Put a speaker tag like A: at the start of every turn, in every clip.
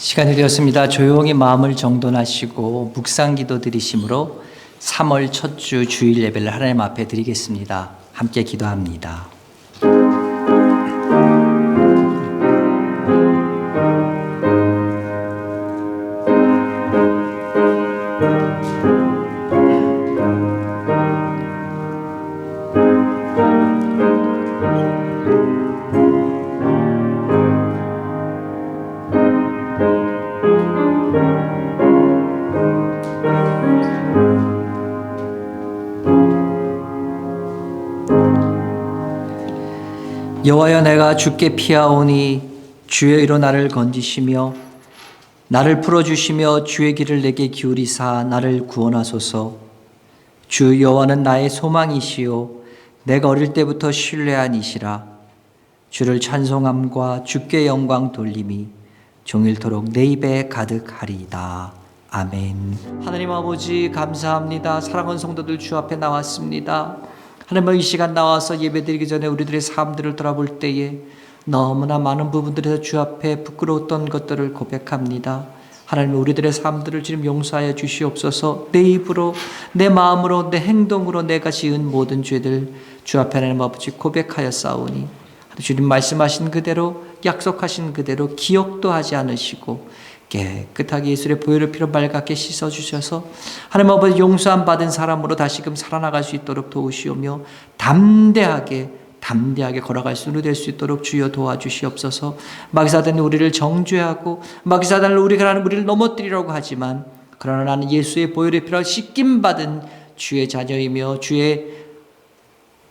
A: 시간이 되었습니다. 조용히 마음을 정돈하시고 묵상기도 드리심으로 3월 첫 주 주일 예배를 하나님 앞에 드리겠습니다. 함께 기도합니다. 여호와여, 내가 주께 피하오니 주의 이로 나를 건지시며 나를 풀어주시며 주의 길을 내게 기울이사 나를 구원하소서. 주 여호와는 나의 소망이시요 내가 어릴 때부터 신뢰한 이시라. 주를 찬송함과 주께 영광 돌림이 종일토록 내 입에 가득하리이다. 아멘. 하나님 아버지, 감사합니다. 사랑하는 성도들 주 앞에 나왔습니다. 하나님, 이 시간 나와서 예배드리기 전에 우리들의 삶들을 돌아볼 때에 너무나 많은 부분들에서 주 앞에 부끄러웠던 것들을 고백합니다. 하나님, 우리들의 삶들을 지금 용서하여 주시옵소서. 내 입으로, 내 마음으로, 내 행동으로 내가 지은 모든 죄들 주 앞에 하나님 아버지 고백하여 싸우니 주님 말씀하신 그대로, 약속하신 그대로 기억도 하지 않으시고 깨끗하게 예수의 보혈의 피로 맑게 씻어주셔서 하나님 아버지 용서함 받은 사람으로 다시금 살아나갈 수 있도록 도우시오며 담대하게 걸어갈 수 있도록 주여 도와주시옵소서. 마귀사단이 우리를 정죄하고 마귀사단을 우리를 넘어뜨리려고 하지만 그러나 나는 예수의 보혈의 피로 씻김받은 주의 자녀이며 주의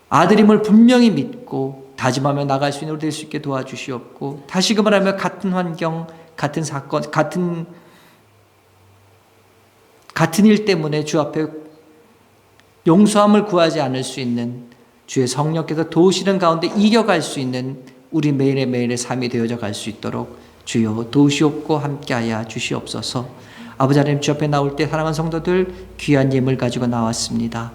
A: 아들임을 분명히 믿고 다짐하며 나갈 수 있는 우리 될 수 있게 도와주시옵고, 다시금 말하며 같은 환경, 같은 사건, 같은 일 때문에 주 앞에 용서함을 구하지 않을 수 있는 주의 성령께서 도우시는 가운데 이겨갈 수 있는 우리 매일의 삶이 되어져 갈 수 있도록 주여 도우시옵고 함께하여 주시옵소서. 아버지 하나님, 주 앞에 나올 때 사랑하는 성도들 귀한 예물 가지고 나왔습니다.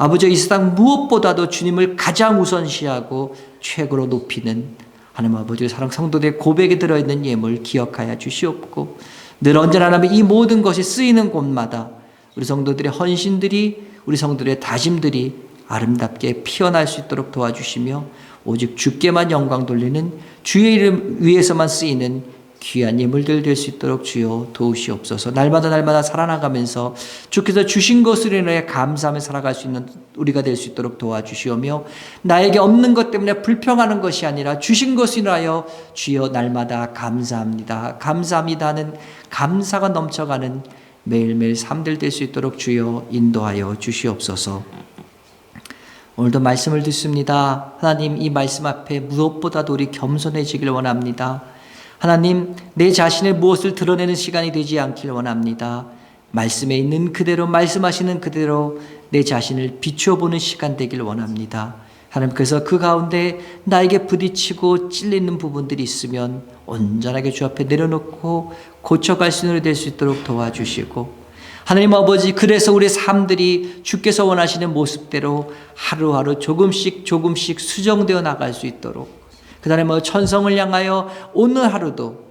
A: 아버지, 이 세상 무엇보다도 주님을 가장 우선시하고 최고로 높이는 하나님 아버지 사랑 성도들의 고백에 들어있는 예물 기억하여 주시옵고, 늘 언제나 하나님 이 모든 것이 쓰이는 곳마다 우리 성도들의 헌신들이, 우리 성도들의 다짐들이 아름답게 피어날 수 있도록 도와주시며 오직 주께만 영광 돌리는 주의 이름 위에서만 쓰이는 귀한 예물들 될 수 있도록 주여 도우시옵소서. 날마다 살아나가면서 주께서 주신 것으로 인해 감사하며 살아갈 수 있는 우리가 될 수 있도록 도와주시오며, 나에게 없는 것 때문에 불평하는 것이 아니라 주신 것으로 인하여 주여 날마다 감사합니다는 감사가 넘쳐가는 매일매일 삶들 될 수 있도록 주여 인도하여 주시옵소서. 오늘도 말씀을 듣습니다. 하나님, 이 말씀 앞에 무엇보다도 우리 겸손해지길 원합니다. 하나님, 내 자신의 무엇을 드러내는 시간이 되지 않길 원합니다. 말씀에 있는 그대로, 말씀하시는 그대로 내 자신을 비춰보는 시간 되길 원합니다. 하나님, 그래서 그 가운데 나에게 부딪히고 찔리는 부분들이 있으면 온전하게 주 앞에 내려놓고 고쳐갈 수 있는 될 수 있도록 도와주시고, 하나님 아버지, 그래서 우리 삶들이 주께서 원하시는 모습대로 하루하루 조금씩 수정되어 나갈 수 있도록, 그 다음에 천성을 향하여 오늘 하루도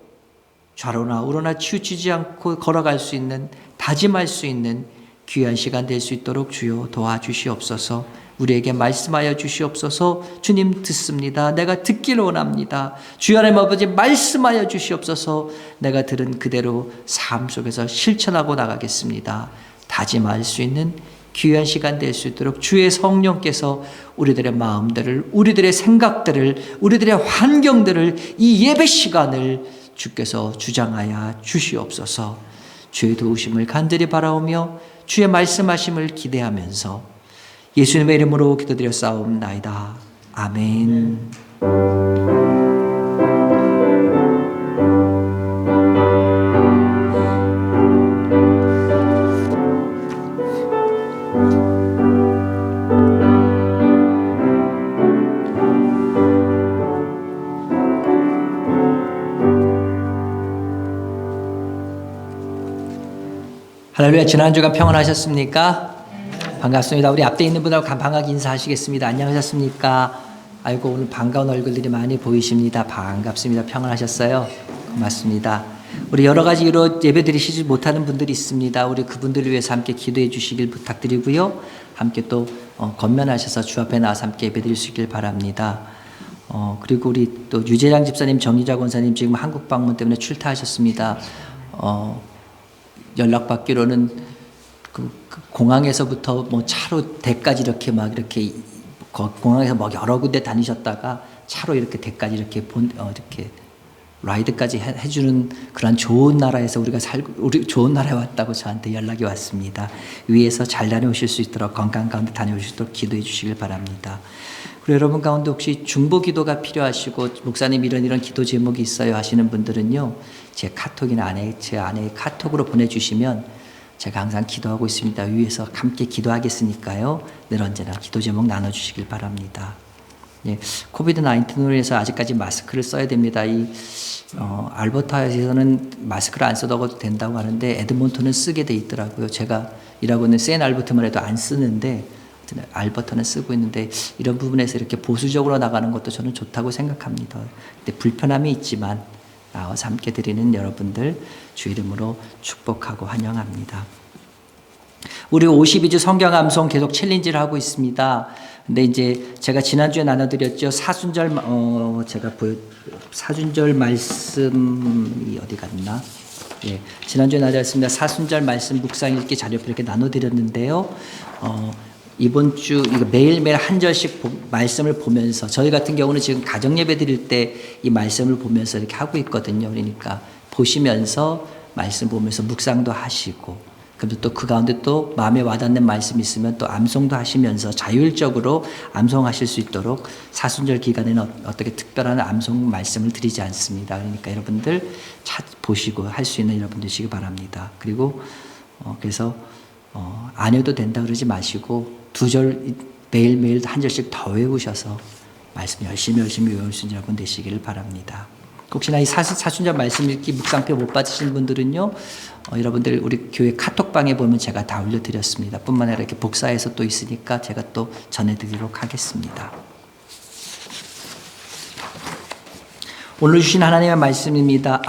A: 좌로나 우로나 치우치지 않고 걸어갈 수 있는, 다짐할 수 있는 귀한 시간 될 수 있도록 주여 도와주시옵소서. 우리에게 말씀하여 주시옵소서. 주님, 듣습니다. 내가 듣기를 원합니다. 주여 하나님 아버지, 말씀하여 주시옵소서. 내가 들은 그대로 삶 속에서 실천하고 나가겠습니다. 다짐할 수 있는 귀한 시간 될 수 있도록 주의 성령께서 우리들의 마음들을, 우리들의 생각들을, 우리들의 환경들을, 이 예배 시간을 주께서 주장하여 주시옵소서. 주의 도우심을 간절히 바라오며 주의 말씀하심을 기대하면서 예수님의 이름으로 기도드려 싸움나이다. 아멘. 할렐루야. 지난주가 평안하셨습니까? 반갑습니다. 우리 앞에 있는 분하고 반갑게 인사하시겠습니다. 안녕하셨습니까? 아이고, 오늘 반가운 얼굴들이 많이 보이십니다. 반갑습니다. 평안하셨어요? 고맙습니다. 우리 여러 가지 이유로 예배 드리시지 못하는 분들이 있습니다. 우리 그분들을 위해서 함께 기도해 주시길 부탁드리고요. 함께 또 건면하셔서 주 앞에 나와서 함께 예배 드릴 수 있길 바랍니다. 그리고 우리 또 유재장 집사님, 정유자 권사님 지금 한국 방문 때문에 출타하셨습니다. 연락받기로는 그 공항에서부터 뭐 차로 대까지 이렇게 막 이렇게 공항에서 뭐 여러 군데 다니셨다가 차로 이렇게 대까지 이렇게 이렇게 라이드까지 해주는 그런 좋은 나라에서 우리 좋은 나라에 왔다고 저한테 연락이 왔습니다. 위에서 잘 다녀오실 수 있도록 건강 가운데 다녀오실 수 있도록 기도해 주시길 바랍니다. 그리고 여러분 가운데 혹시 중보 기도가 필요하시고 목사님 이런 기도 제목이 있어요 하시는 분들은요, 제 카톡이나 제 아내의 카톡으로 보내주시면 제가 항상 기도하고 있습니다. 위에서 함께 기도하겠으니까요. 늘 언제나 기도 제목 나눠주시길 바랍니다. 예, 코비드-19으로 해서 아직까지 마스크를 써야 됩니다. 알버타에서는 마스크를 안 써도 된다고 하는데 에드몬턴은 쓰게 돼 있더라고요. 제가 일하고 있는 샌 알버트만 해도 안 쓰는데 알버타는 쓰고 있는데 이런 부분에서 이렇게 보수적으로 나가는 것도 저는 좋다고 생각합니다. 근데 불편함이 있지만 나와서 함께 드리는 여러분들 주 이름으로 축복하고 환영합니다. 우리 52주 성경 암송 계속 챌린지를 하고 있습니다. 근데 이제 제가 지난주에 나눠드렸죠. 사순절 말씀이 어디 갔나? 예, 지난주에 나눠드렸습니다. 사순절 말씀 묵상 읽기 자료표 이렇게 나눠드렸는데요. 이번 주 이거 매일매일 한 절씩 말씀을 보면서 저희 같은 경우는 지금 가정 예배 드릴 때 이 말씀을 보면서 이렇게 하고 있거든요. 그러니까 보시면서 말씀 보면서 묵상도 하시고, 그리고 또 그 가운데 또 마음에 와닿는 말씀이 있으면 또 암송도 하시면서 자율적으로 암송하실 수 있도록 사순절 기간에는 어떻게 특별한 암송 말씀을 드리지 않습니다. 그러니까 여러분들 보시고 할 수 있는 여러분 되시기 바랍니다. 그리고 그래서 안 해도 된다 그러지 마시고 2절 매일매일 한 절씩 더 외우셔서 말씀 열심히 외울 수 있는 여러분 되시기를 바랍니다. 혹시나 이 사순절 말씀 읽기 묵상표 못 받으신 분들은요, 여러분들 우리 교회 카톡방에 보면 제가 다 올려드렸습니다. 뿐만 아니라 이렇게 복사해서 또 있으니까 제가 또 전해드리도록 하겠습니다. 오늘 주신 하나님의 말씀입니다.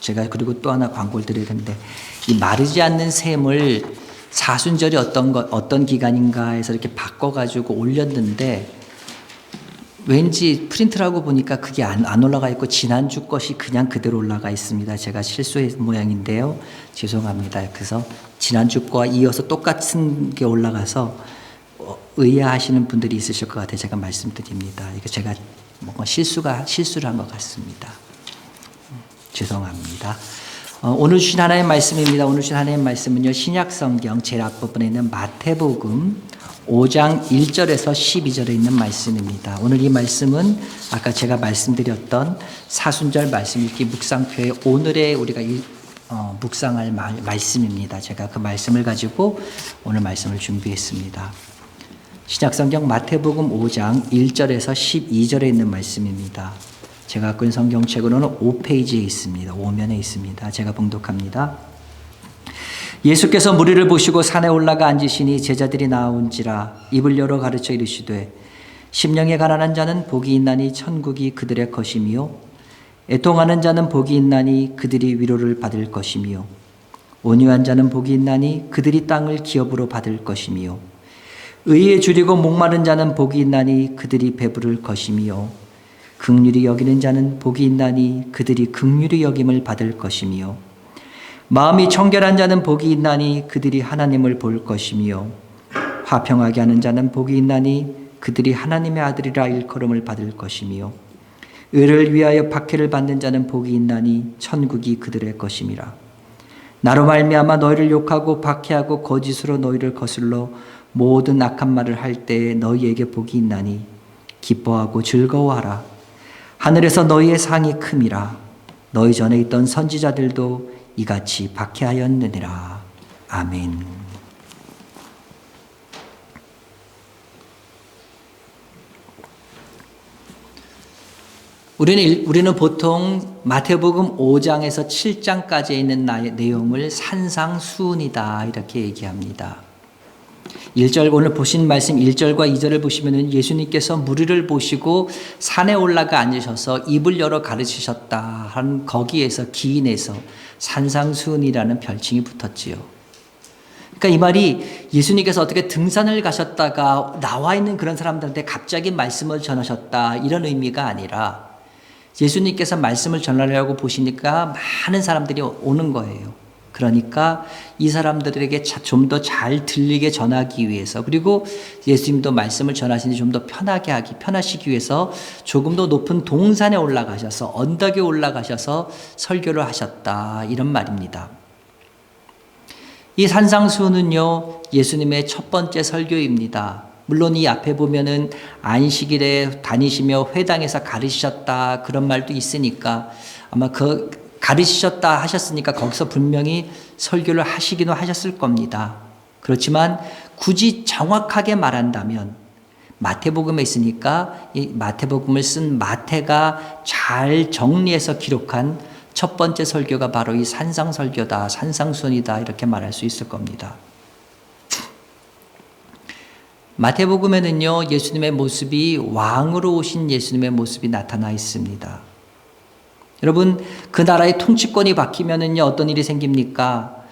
A: 제가 그리고 또 하나 광고를 드려야 되는데, 이 마르지 않는 샘을 사순절이 어떤 기간인가 해서 이렇게 바꿔가지고 올렸는데, 왠지 프린트를 하고 보니까 그게 안 올라가 있고 지난주 것이 그냥 그대로 올라가 있습니다. 제가 실수한 모양인데요. 죄송합니다. 그래서 지난주 거와 이어서 똑같은 게 올라가서 의아하시는 분들이 있으실 것 같아요. 제가 말씀드립니다. 이거 제가 뭔가 실수를 한 것 같습니다. 죄송합니다. 오늘 주신 하나님의 말씀입니다. 오늘 주신 하나님의 말씀은요, 신약성경 제일 앞부분에 있는 마태복음 5장 1절에서 12절에 있는 말씀입니다. 오늘 이 말씀은 아까 제가 말씀드렸던 사순절 말씀 읽기 묵상표의 오늘의 우리가 묵상할 말씀입니다. 제가 그 말씀을 가지고 오늘 말씀을 준비했습니다. 신약성경 마태복음 5장 1절에서 12절에 있는 말씀입니다. 제가 갖고 있는 성경책으로는 5페이지에 있습니다. 5면에 있습니다. 제가 봉독합니다. 예수께서 무리를 보시고 산에 올라가 앉으시니 제자들이 나온지라 입을 열어 가르쳐 이르시되 심령에 가난한 자는 복이 있나니 천국이 그들의 것이며 애통하는 자는 복이 있나니 그들이 위로를 받을 것이며 온유한 자는 복이 있나니 그들이 땅을 기업으로 받을 것이며 의에 줄이고 목마른 자는 복이 있나니 그들이 배부를 것이며 긍휼히 여기는 자는 복이 있나니 그들이 긍휼히 여김을 받을 것이며 마음이 청결한 자는 복이 있나니 그들이 하나님을 볼 것이며 화평하게 하는 자는 복이 있나니 그들이 하나님의 아들이라 일컬음을 받을 것이며 의를 위하여 박해를 받는 자는 복이 있나니 천국이 그들의 것임이라. 나로 말미암아 너희를 욕하고 박해하고 거짓으로 너희를 거슬러 모든 악한 말을 할 때에 너희에게 복이 있나니 기뻐하고 즐거워하라. 하늘에서 너희의 상이 큼이라. 너희 전에 있던 선지자들도 이같이 박해하였느니라. 아멘. 우리는 보통 마태복음 5장에서 7장까지 있는 내용을 산상수훈이다 이렇게 얘기합니다. 1절 오늘 보신 말씀 1절과 2절을 보시면은 예수님께서 무리를 보시고 산에 올라가 앉으셔서 입을 열어 가르치셨다 한 거기에서 기인에서 산상수훈이라는 별칭이 붙었지요. 그러니까 이 말이 예수님께서 어떻게 등산을 가셨다가 나와 있는 그런 사람들한테 갑자기 말씀을 전하셨다 이런 의미가 아니라 예수님께서 말씀을 전하려고 보시니까 많은 사람들이 오는 거예요. 그러니까 이 사람들에게 좀 더 잘 들리게 전하기 위해서 그리고 예수님도 말씀을 전하시니 좀 더 편하시기 위해서 조금 더 높은 동산에 올라가셔서 언덕에 올라가셔서 설교를 하셨다 이런 말입니다. 이 산상수훈은요 예수님의 첫 번째 설교입니다. 물론 이 앞에 보면은 안식일에 다니시며 회당에서 가르치셨다 그런 말도 있으니까 아마 가르치셨다 하셨으니까 거기서 분명히 설교를 하시기도 하셨을 겁니다. 그렇지만 굳이 정확하게 말한다면 마태복음에 있으니까 이 마태복음을 쓴 마태가 잘 정리해서 기록한 첫 번째 설교가 바로 이 산상설교다, 산상수훈이다 이렇게 말할 수 있을 겁니다. 마태복음에는요 예수님의 모습이 왕으로 오신 예수님의 모습이 나타나 있습니다. 여러분 그 나라의 통치권이 바뀌면은요 어떤 일이 생깁니까?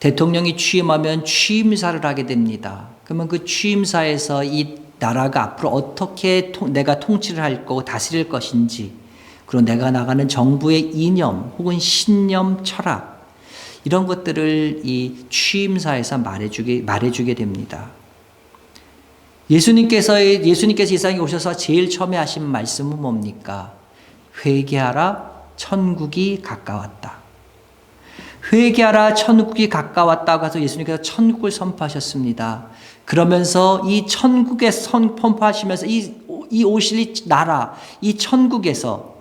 A: 대통령이 취임하면 취임사를 하게 됩니다. 그러면 그 취임사에서 이 나라가 앞으로 어떻게 내가 통치를 할 거고 다스릴 것인지 그리고 내가 나가는 정부의 이념 혹은 신념 철학 이런 것들을 이 취임사에서 말해주게 됩니다. 예수님께서 이 세상에 오셔서 제일 처음에 하신 말씀은 뭡니까? 회개하라 천국이 가까웠다. 회개하라 천국이 가까웠다고 해서 예수님께서 천국을 선포하셨습니다. 그러면서 이 천국에 선포하시면서 이 오실 이 나라 이 천국에서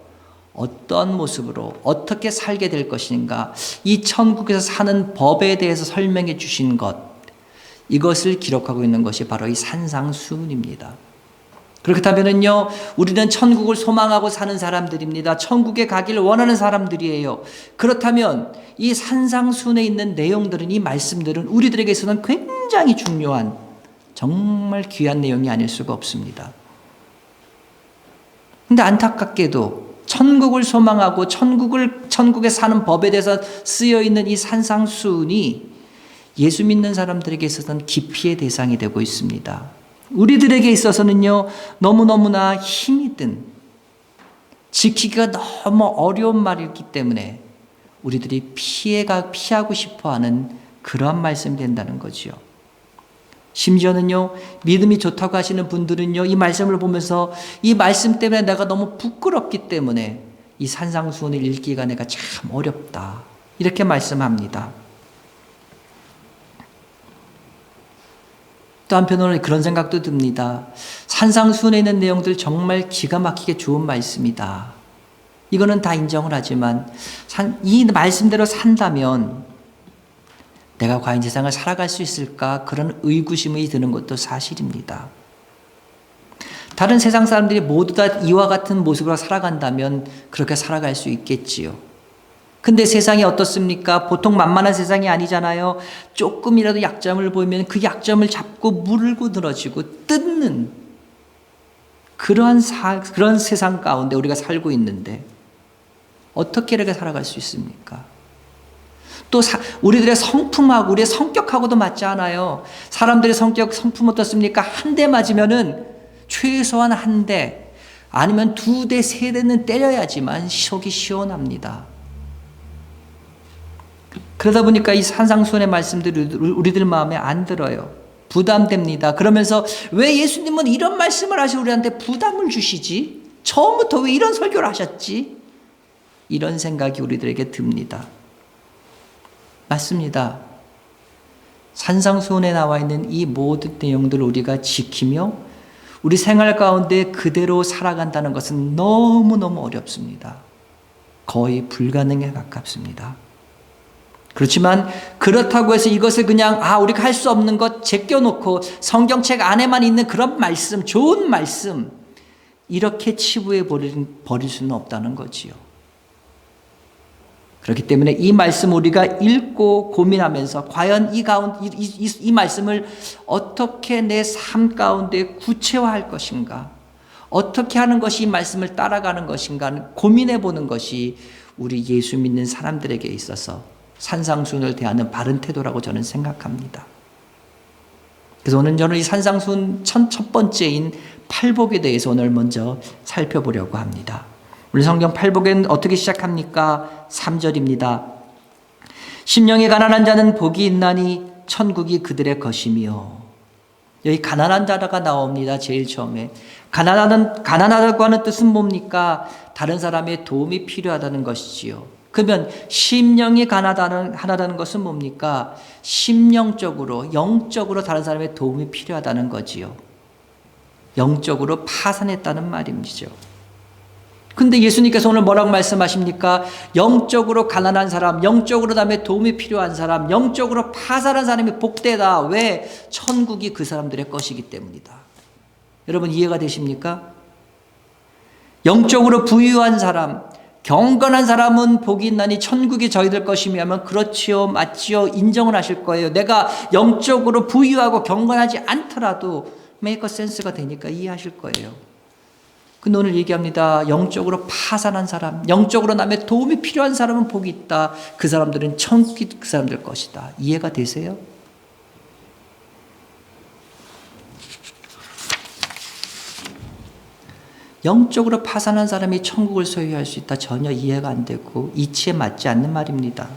A: 어떤 모습으로 어떻게 살게 될 것인가 이 천국에서 사는 법에 대해서 설명해 주신 것 이것을 기록하고 있는 것이 바로 이 산상수훈입니다. 그렇다면은요, 우리는 천국을 소망하고 사는 사람들입니다. 천국에 가기를 원하는 사람들이에요. 그렇다면 이 산상수훈에 있는 내용들은 이 말씀들은 우리들에게 있어서는 굉장히 중요한 정말 귀한 내용이 아닐 수가 없습니다. 근데 안타깝게도 천국을 소망하고 천국에 사는 법에 대해서 쓰여 있는 이 산상수훈이 예수 믿는 사람들에게 있어서는 기피의 대상이 되고 있습니다. 우리들에게 있어서는요, 너무너무나 힘이 든, 지키기가 너무 어려운 말이기 때문에 우리들이 피하고 싶어 하는 그러한 말씀이 된다는 거지요. 심지어는요, 믿음이 좋다고 하시는 분들은요, 이 말씀을 보면서 이 말씀 때문에 내가 너무 부끄럽기 때문에 이 산상수훈을 읽기가 내가 참 어렵다. 이렇게 말씀합니다. 또 한편으로는 그런 생각도 듭니다. 산상수훈에 있는 내용들 정말 기가 막히게 좋은 말씀이다. 이거는 다 인정을 하지만 이 말씀대로 산다면 내가 과연 세상을 살아갈 수 있을까? 그런 의구심이 드는 것도 사실입니다. 다른 세상 사람들이 모두 다 이와 같은 모습으로 살아간다면 그렇게 살아갈 수 있겠지요. 근데 세상이 어떻습니까? 보통 만만한 세상이 아니잖아요. 조금이라도 약점을 보이면 그 약점을 잡고 물고 늘어지고 뜯는 그런 세상 가운데 우리가 살고 있는데 어떻게 이렇게 살아갈 수 있습니까? 또 우리들의 성품하고 우리의 성격하고도 맞지 않아요. 사람들의 성품 어떻습니까? 한 대 맞으면은 최소한 한 대 아니면 2대, 3대는 때려야지만 속이 시원합니다. 그러다 보니까 이 산상수훈의 말씀들이 우리들 마음에 안 들어요. 부담됩니다. 그러면서 왜 예수님은 이런 말씀을 하시고 우리한테 부담을 주시지? 처음부터 왜 이런 설교를 하셨지? 이런 생각이 우리들에게 듭니다. 맞습니다. 산상수훈에 나와 있는 이 모든 내용들을 우리가 지키며 우리 생활 가운데 그대로 살아간다는 것은 너무너무 어렵습니다. 거의 불가능에 가깝습니다. 그렇지만 그렇다고 해서 이것을 그냥 우리가 할 수 없는 것 제껴놓고 성경책 안에만 있는 그런 말씀, 좋은 말씀 이렇게 치부해 버릴 수는 없다는 거지요. 그렇기 때문에 이 말씀 우리가 읽고 고민하면서 과연 이 말씀을 어떻게 내 삶 가운데 구체화할 것인가, 어떻게 하는 것이 이 말씀을 따라가는 것인가 고민해 보는 것이 우리 예수 믿는 사람들에게 있어서 산상수훈을 대하는 바른 태도라고 저는 생각합니다. 그래서 오늘 저는 이 산상수훈 첫 번째인 팔복에 대해서 오늘 먼저 살펴보려고 합니다. 우리 성경 팔복은 어떻게 시작합니까? 3절입니다. 심령이 가난한 자는 복이 있나니 천국이 그들의 것이며. 여기 가난한 자가 나옵니다. 제일 처음에. 가난하다고 하는 뜻은 뭡니까? 다른 사람의 도움이 필요하다는 것이지요. 그러면 심령이 가난하다는 것은 뭡니까? 심령적으로, 영적으로 다른 사람의 도움이 필요하다는 거지요. 영적으로 파산했다는 말이죠. 근데 예수님께서 오늘 뭐라고 말씀하십니까? 영적으로 가난한 사람, 영적으로 남의 도움이 필요한 사람, 영적으로 파산한 사람이 복되다. 왜? 천국이 그 사람들의 것이기 때문이다. 여러분 이해가 되십니까? 영적으로 부유한 사람, 경건한 사람은 복이 있나니 천국이 저희들 것이며 하면 그렇지요, 맞지요, 인정을 하실 거예요. 내가 영적으로 부유하고 경건하지 않더라도 메이커 센스가 되니까 이해하실 거예요. 근데 오늘 얘기합니다. 영적으로 파산한 사람, 영적으로 남의 도움이 필요한 사람은 복이 있다. 그 사람들은 천국이 그 사람들 것이다. 이해가 되세요? 영적으로 파산한 사람이 천국을 소유할 수 있다. 전혀 이해가 안 되고 이치에 맞지 않는 말입니다.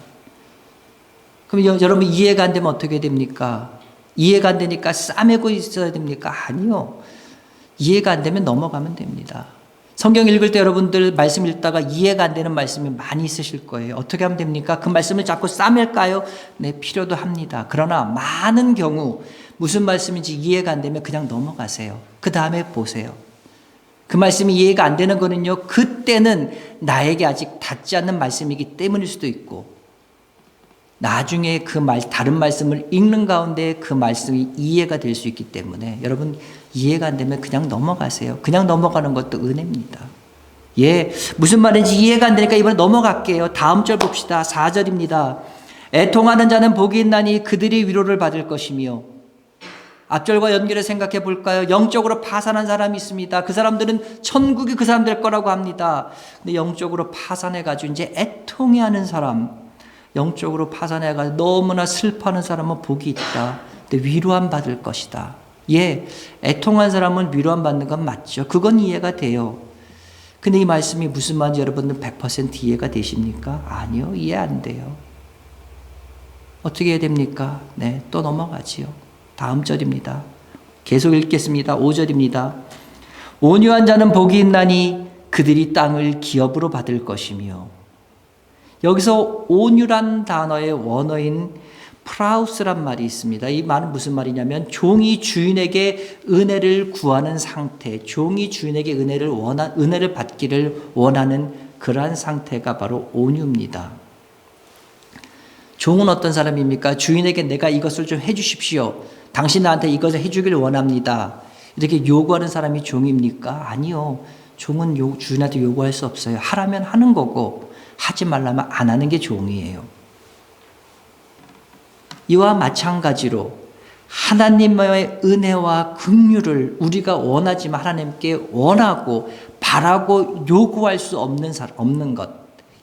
A: 그럼 여러분 이해가 안 되면 어떻게 됩니까? 이해가 안 되니까 싸매고 있어야 됩니까? 아니요. 이해가 안 되면 넘어가면 됩니다. 성경 읽을 때 여러분들 말씀 읽다가 이해가 안 되는 말씀이 많이 있으실 거예요. 어떻게 하면 됩니까? 그 말씀을 자꾸 싸맬까요? 네, 필요도 합니다. 그러나 많은 경우 무슨 말씀인지 이해가 안 되면 그냥 넘어가세요. 그 다음에 보세요. 그 말씀이 이해가 안 되는 거는요, 그때는 나에게 아직 닿지 않는 말씀이기 때문일 수도 있고, 나중에 다른 말씀을 읽는 가운데 그 말씀이 이해가 될 수 있기 때문에 여러분 이해가 안 되면 그냥 넘어가세요. 그냥 넘어가는 것도 은혜입니다. 예, 무슨 말인지 이해가 안 되니까 이번에 넘어갈게요. 다음 절 봅시다. 4절입니다. 애통하는 자는 복이 있나니 그들이 위로를 받을 것이며. 앞절과 연결해 생각해 볼까요? 영적으로 파산한 사람이 있습니다. 그 사람들은 천국이 그 사람들 거라고 합니다. 근데 영적으로 파산해가지고 이제 애통해하는 사람, 영적으로 파산해가지고 너무나 슬퍼하는 사람은 복이 있다. 근데 위로함 받을 것이다. 예, 애통한 사람은 위로함 받는 건 맞죠. 그건 이해가 돼요. 근데 이 말씀이 무슨 말인지 여러분들 100% 이해가 되십니까? 아니요, 이해 안 돼요. 어떻게 해야 됩니까? 네, 또 넘어가지요. 다음 절입니다. 계속 읽겠습니다. 5절입니다. 온유한 자는 복이 있나니 그들이 땅을 기업으로 받을 것이며. 여기서 온유란 단어의 원어인 프라우스란 말이 있습니다. 이 말은 무슨 말이냐면 종이 주인에게 은혜를 구하는 상태, 종이 주인에게 은혜를 받기를 원하는 그러한 상태가 바로 온유입니다. 종은 어떤 사람입니까? 주인에게 내가 이것을 좀 해주십시오. 당신 나한테 이것을 해주길 원합니다. 이렇게 요구하는 사람이 종입니까? 아니요. 종은 주인한테 요구할 수 없어요. 하라면 하는 거고 하지 말라면 안 하는 게 종이에요. 이와 마찬가지로 하나님의 은혜와 긍휼을 우리가 원하지만 하나님께 원하고 바라고 요구할 수 없는 것,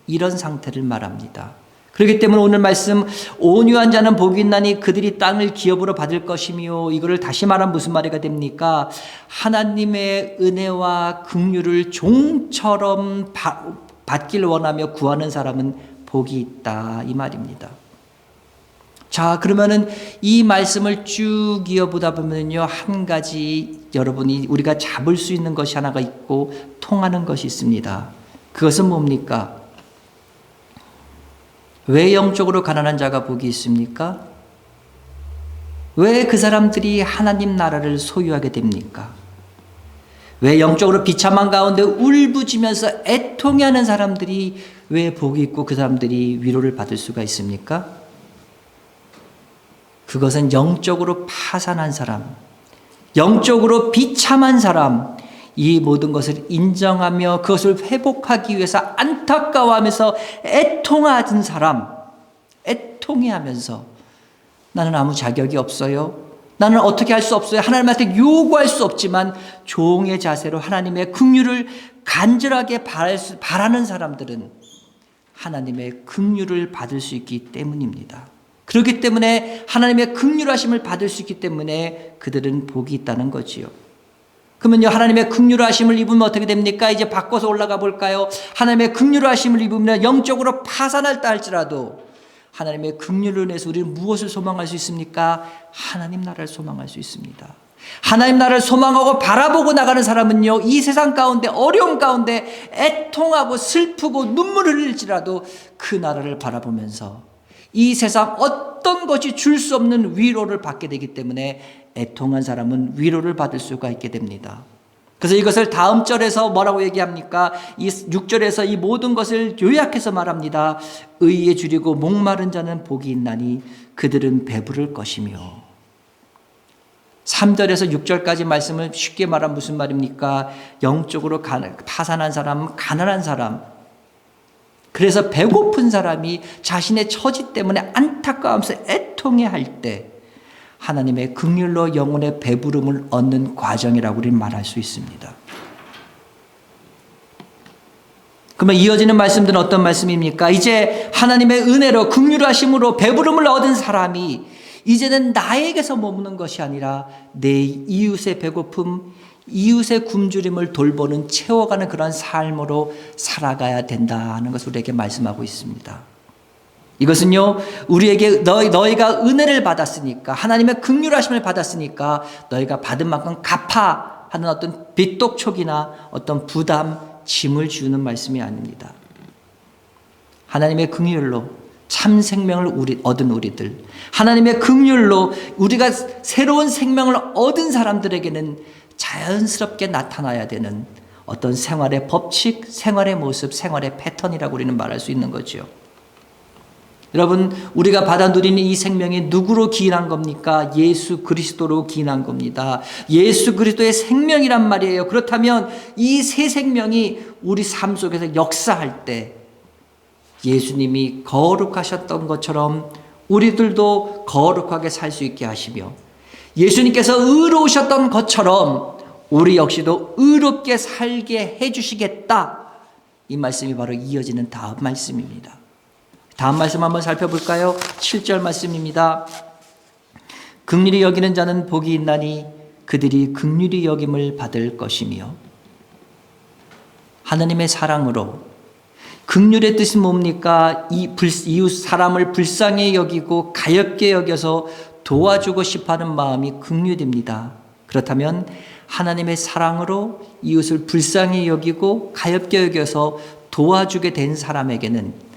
A: 이런 상태를 말합니다. 그렇기 때문에 오늘 말씀 온유한 자는 복이 있나니 그들이 땅을 기업으로 받을 것이며, 이거를 다시 말하면 무슨 말이가 됩니까? 하나님의 은혜와 긍휼을 종처럼 받기를 원하며 구하는 사람은 복이 있다, 이 말입니다. 자, 그러면은 이 말씀을 쭉 이어보다 보면요, 한 가지 우리가 잡을 수 있는 것이 하나가 있고 통하는 것이 있습니다. 그것은 뭡니까? 왜 영적으로 가난한 자가 복이 있습니까? 왜 그 사람들이 하나님 나라를 소유하게 됩니까? 왜 영적으로 비참한 가운데 울부짖으면서 애통해하는 사람들이 왜 복이 있고 그 사람들이 위로를 받을 수가 있습니까? 그것은 영적으로 파산한 사람, 영적으로 비참한 사람, 이 모든 것을 인정하며 그것을 회복하기 위해서 안타까워하면서 애통하는 사람, 애통해하면서 나는 아무 자격이 없어요. 나는 어떻게 할 수 없어요. 하나님한테 요구할 수 없지만 종의 자세로 하나님의 긍휼을 간절하게 바라는 사람들은 하나님의 긍휼을 받을 수 있기 때문입니다. 그렇기 때문에 하나님의 긍휼하심을 받을 수 있기 때문에 그들은 복이 있다는 거지요. 그러면요, 하나님의 긍휼하심을 입으면 어떻게 됩니까? 이제 바꿔서 올라가 볼까요? 하나님의 긍휼하심을 입으면 영적으로 파산할다 할지라도 하나님의 긍휼을 인해서 우리는 무엇을 소망할 수 있습니까? 하나님 나라를 소망할 수 있습니다. 하나님 나라를 소망하고 바라보고 나가는 사람은요, 이 세상 가운데 어려움 가운데 애통하고 슬프고 눈물을 흘릴지라도 그 나라를 바라보면서 이 세상 어떤 것이 줄 수 없는 위로를 받게 되기 때문에 애통한 사람은 위로를 받을 수가 있게 됩니다. 그래서 이것을 다음 절에서 뭐라고 얘기합니까? 이 6절에서 이 모든 것을 요약해서 말합니다. 의에 줄이고 목마른 자는 복이 있나니 그들은 배부를 것이며. 3절에서 6절까지 말씀을 쉽게 말하면 무슨 말입니까? 영적으로 파산한 사람, 가난한 사람, 그래서 배고픈 사람이 자신의 처지 때문에 안타까워하면서 애통해할 때 하나님의 긍휼로 영혼의 배부름을 얻는 과정이라고 우리는 말할 수 있습니다. 그러면 이어지는 말씀들은 어떤 말씀입니까? 이제 하나님의 은혜로 긍휼하심으로 배부름을 얻은 사람이 이제는 나에게서 머무는 것이 아니라 내 이웃의 배고픔, 이웃의 굶주림을 돌보는 채워가는 그런 삶으로 살아가야 된다는 것을 우리에게 말씀하고 있습니다. 이것은요, 우리에게 너희가 은혜를 받았으니까, 하나님의 긍휼하심을 받았으니까 너희가 받은 만큼 갚아 하는 어떤 빚독촉이나 어떤 부담, 짐을 주는 말씀이 아닙니다. 하나님의 긍휼로 참 생명을 얻은 우리들, 하나님의 긍휼로 우리가 새로운 생명을 얻은 사람들에게는 자연스럽게 나타나야 되는 어떤 생활의 법칙, 생활의 모습, 생활의 패턴이라고 우리는 말할 수 있는 거죠. 여러분, 우리가 받아 누리는 이 생명이 누구로 기인한 겁니까? 예수 그리스도로 기인한 겁니다. 예수 그리스도의 생명이란 말이에요. 그렇다면 이 새 생명이 우리 삶 속에서 역사할 때 예수님이 거룩하셨던 것처럼 우리들도 거룩하게 살 수 있게 하시며, 예수님께서 의로우셨던 것처럼 우리 역시도 의롭게 살게 해주시겠다. 이 말씀이 바로 이어지는 다음 말씀입니다. 다음 말씀 한번 살펴볼까요? 7절 말씀입니다. 긍휼히 여기는 자는 복이 있나니 그들이 긍휼히 여김을 받을 것이며. 하나님의 사랑으로, 긍휼의 뜻이 뭡니까? 이웃 사람을 불쌍히 여기고 가엾게 여겨서 도와주고 싶어하는 마음이 긍휼입니다. 그렇다면 하나님의 사랑으로 이웃을 불쌍히 여기고 가엾게 여겨서 도와주게 된 사람에게는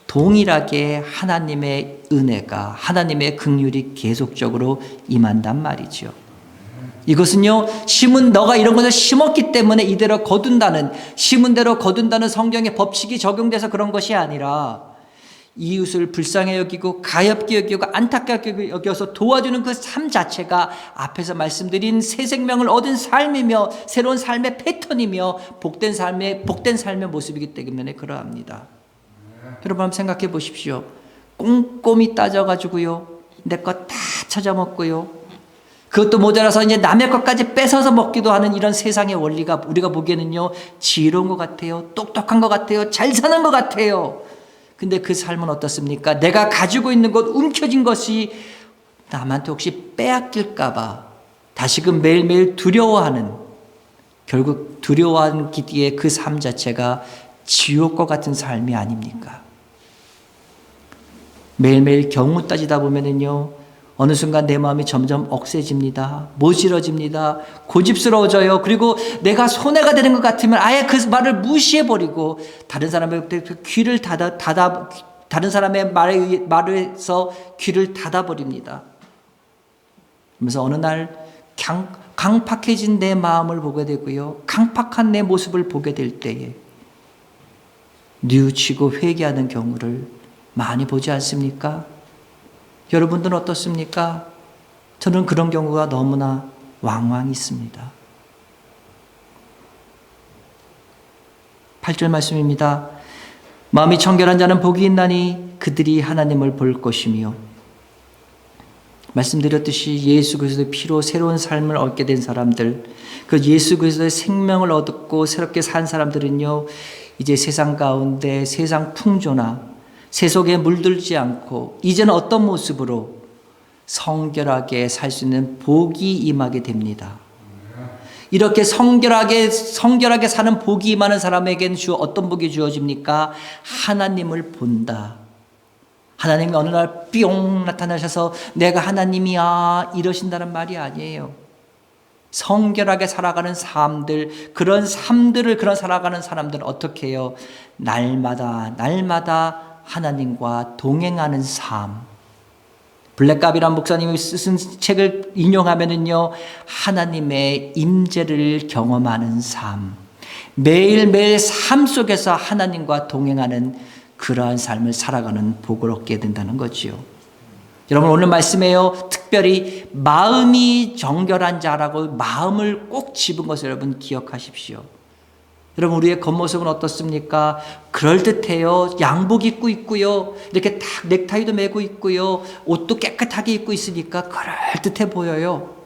A: 동일하게 하나님의 은혜가, 하나님의 긍휼이 계속적으로 임한단 말이죠. 이것은요, 너가 이런 것을 심었기 때문에 이대로 거둔다는, 심은 대로 거둔다는 성경의 법칙이 적용돼서 그런 것이 아니라 이웃을 불쌍히 여기고 가엾게 여기고 안타깝게 여겨서 도와주는 그 삶 자체가 앞에서 말씀드린 새 생명을 얻은 삶이며 새로운 삶의 패턴이며 복된 삶의 모습이기 때문에 그러합니다. 여러분 한번 생각해 보십시오. 꼼꼼히 따져가지고요, 내 것 다 찾아먹고요, 그것도 모자라서 이제 남의 것까지 뺏어서 먹기도 하는 이런 세상의 원리가 우리가 보기에는요, 지혜로운 것 같아요, 똑똑한 것 같아요, 잘 사는 것 같아요. 근데 그 삶은 어떻습니까? 내가 가지고 있는 것, 움켜진 것이 남한테 혹시 빼앗길까봐 다시금 매일매일 두려워하는, 결국 두려워하는 기디에 그 삶 자체가 지옥과 같은 삶이 아닙니까? 매일매일 경우 따지다 보면은요, 어느 순간 내 마음이 점점 억세집니다. 모질어집니다. 고집스러워져요. 그리고 내가 손해가 되는 것 같으면 아예 그 말을 무시해버리고 다른 사람의 귀를 다른 사람의 말에서 귀를 닫아버립니다. 그러면서 어느 날 강팍해진 내 마음을 보게 되고요, 강팍한 내 모습을 보게 될 때에 뉘우치고 회개하는 경우를 많이 보지 않습니까? 여러분들은 8절 말씀입니다. 마음이 청결한 자는 복이 있나니 그들이 하나님을 볼 것이며, 말씀드렸듯이 예수 그리스도의 피로 새로운 삶을 얻게 된 사람들, 그 예수 그리스도의 생명을 얻고 새롭게 산 사람들은요, 이제 세상 가운데 세상 풍조나 세속에 물들지 않고 이제는 어떤 모습으로 성결하게 살 수 있는 복이 임하게 됩니다. 이렇게 성결하게 사는 복이 임하는 사람에게는 어떤 복이 주어집니까? 하나님을 본다. 하나님이 어느 날 뿅 나타나셔서 내가 하나님이야 이러신다는 말이 아니에요. 성결하게 살아가는 삶들, 그런 살아가는 사람들은 어떻게 해요? 날마다 하나님과 동행하는 삶. 블랙갑이란 목사님이 쓴 책을 인용하면은요, 하나님의 임재를 경험하는 삶, 매일매일 삶 속에서 하나님과 동행하는 그러한 삶을 살아가는 복을 얻게 된다는 거지요. 여러분, 오늘 말씀에요, 특별히 마음이 정결한 자라고 마음을 꼭 집은 것을 여러분 기억하십시오. 여러분, 우리의 겉모습은 어떻습니까? 그럴듯해요. 양복 입고 있고요. 이렇게 딱 넥타이도 메고 있고요. 옷도 깨끗하게 입고 있으니까 그럴듯해 보여요.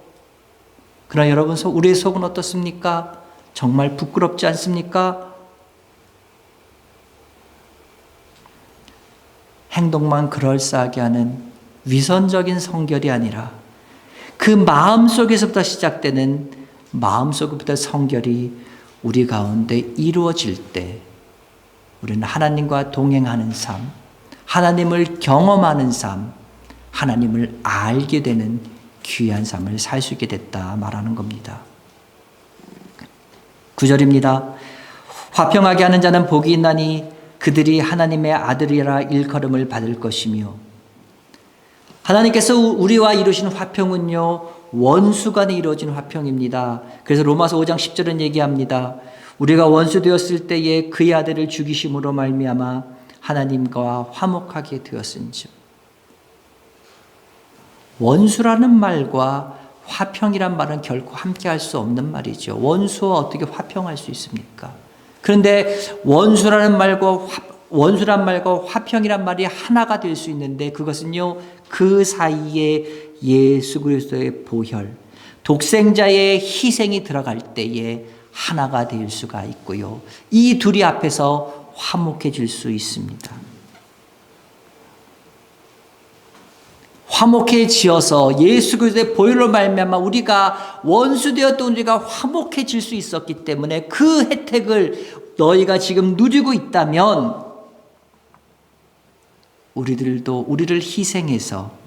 A: 그러나 여러분, 우리의 속은 어떻습니까? 정말 부끄럽지 않습니까? 행동만 그럴싸하게 하는 위선적인 성결이 아니라 그 마음 속에서부터 시작되는 마음속부터 성결이 우리 가운데 이루어질 때 우리는 하나님과 동행하는 삶, 하나님을 경험하는 삶, 하나님을 알게 되는 귀한 삶을 살 수 있게 됐다 말하는 겁니다. 9절입니다. 화평하게 하는 자는 복이 있나니 그들이 하나님의 아들이라 일컬음을 받을 것이며, 하나님께서 우리와 이루신 화평은요, 원수 간에 이루어진 화평입니다. 그래서 로마서 5장 10절은 얘기합니다. 우리가 원수 되었을 때에 그의 아들을 죽이심으로 말미암아 하나님과 화목하게 되었은즉. 원수라는 말과 화평이란 말은 결코 함께할 수 없는 말이죠. 원수와 어떻게 화평할 수 있습니까? 그런데 원수란 말과 화평이란 말이 하나가 될 수 있는데, 그것은요, 그 사이에 예수 그리스도의 보혈, 독생자의 희생이 들어갈 때에 하나가 될 수가 있고요. 이 둘이 앞에서 화목해질 수 있습니다. 화목해지어서 예수 그리스도의 보혈로 말미암아 우리가 원수 되었던 우리가 화목해질 수 있었기 때문에 그 혜택을 너희가 지금 누리고 있다면 우리들도 우리를 희생해서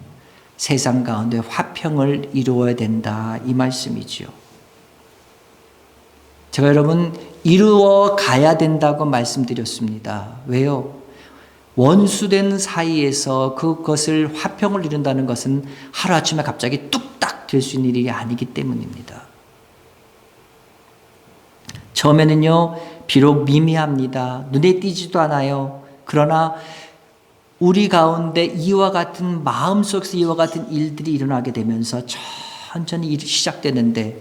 A: 세상 가운데 화평을 이루어야 된다, 이 말씀이지요. 제가 여러분 이루어 가야 된다고 말씀드렸습니다. 왜요? 원수된 사이에서 그것을 화평을 이룬다는 것은 하루아침에 갑자기 뚝딱 될 수 있는 일이 아니기 때문입니다. 처음에는요, 비록 미미합니다. 눈에 띄지도 않아요. 그러나 우리 가운데 이와 같은 마음속에서 이와 같은 일들이 일어나게 되면서 천천히 일이 시작되는데,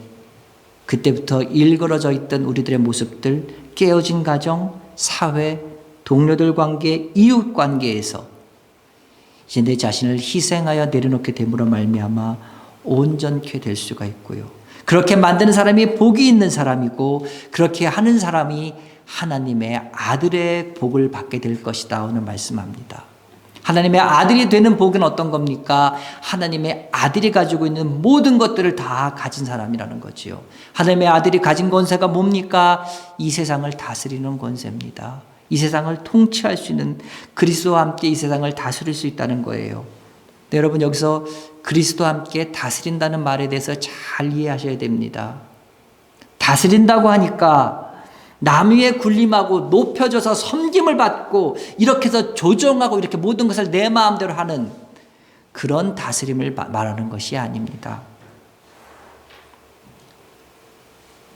A: 그때부터 일그러져 있던 우리들의 모습들, 깨어진 가정, 사회, 동료들 관계, 이웃 관계에서 이제 내 자신을 희생하여 내려놓게 됨으로 말미암아 온전케 될 수가 있고요. 그렇게 만드는 사람이 복이 있는 사람이고, 그렇게 하는 사람이 하나님의 아들의 복을 받게 될 것이다 오늘 말씀합니다. 하나님의 아들이 되는 복은 어떤 겁니까? 하나님의 아들이 가지고 있는 모든 것들을 다 가진 사람이라는 거지요. 하나님의 아들이 가진 권세가 뭡니까? 이 세상을 다스리는 권세입니다. 이 세상을 통치할 수 있는, 그리스도와 함께 이 세상을 다스릴 수 있다는 거예요. 네, 여러분, 여기서 그리스도와 함께 다스린다는 말에 대해서 잘 이해하셔야 됩니다. 다스린다고 하니까 남 위에 군림하고 높여져서 섬김을 받고 이렇게 해서 조정하고 이렇게 모든 것을 내 마음대로 하는 그런 다스림을 말하는 것이 아닙니다.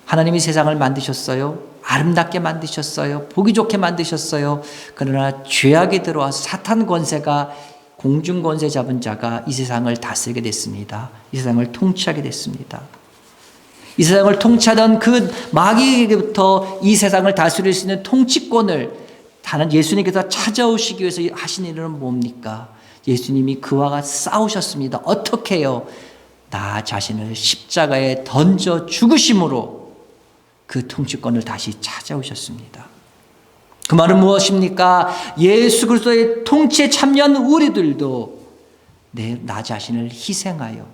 A: 하나님이 세상을 만드셨어요. 아름답게 만드셨어요. 보기 좋게 만드셨어요. 그러나 죄악이 들어와서 사탄 권세가, 공중 권세 잡은 자가 이 세상을 다스리게 됐습니다. 이 세상을 통치하게 됐습니다. 이 세상을 통치하던 그 마귀에게부터 이 세상을 다스릴 수 있는 통치권을 다른 예수님께서 찾아오시기 위해서 하신 일은 뭡니까? 예수님이 그와 싸우셨습니다. 어떻게 해요? 나 자신을 십자가에 던져 죽으심으로 그 통치권을 다시 찾아오셨습니다. 그 말은 무엇입니까? 예수 그리스도의 통치에 참여한 우리들도 나 자신을 희생하여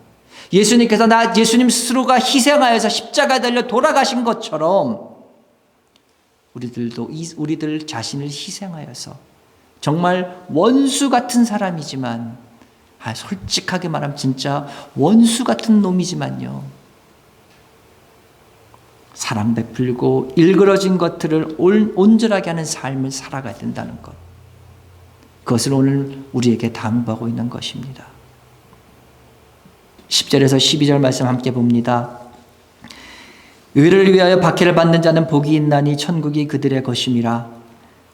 A: 예수님께서 예수님 스스로가 희생하여서 십자가에 달려 돌아가신 것처럼 우리들 자신을 희생하여서 정말 원수 같은 사람이지만 솔직하게 말하면 진짜 원수 같은 놈이지만요. 사랑 베풀고 일그러진 것들을 온전하게 하는 삶을 살아가야 된다는 것. 그것을 오늘 우리에게 당부하고 있는 것입니다. 10절에서 12절 말씀 함께 봅니다. 의를 위하여 박해를 받는 자는 복이 있나니 천국이 그들의 것임이라.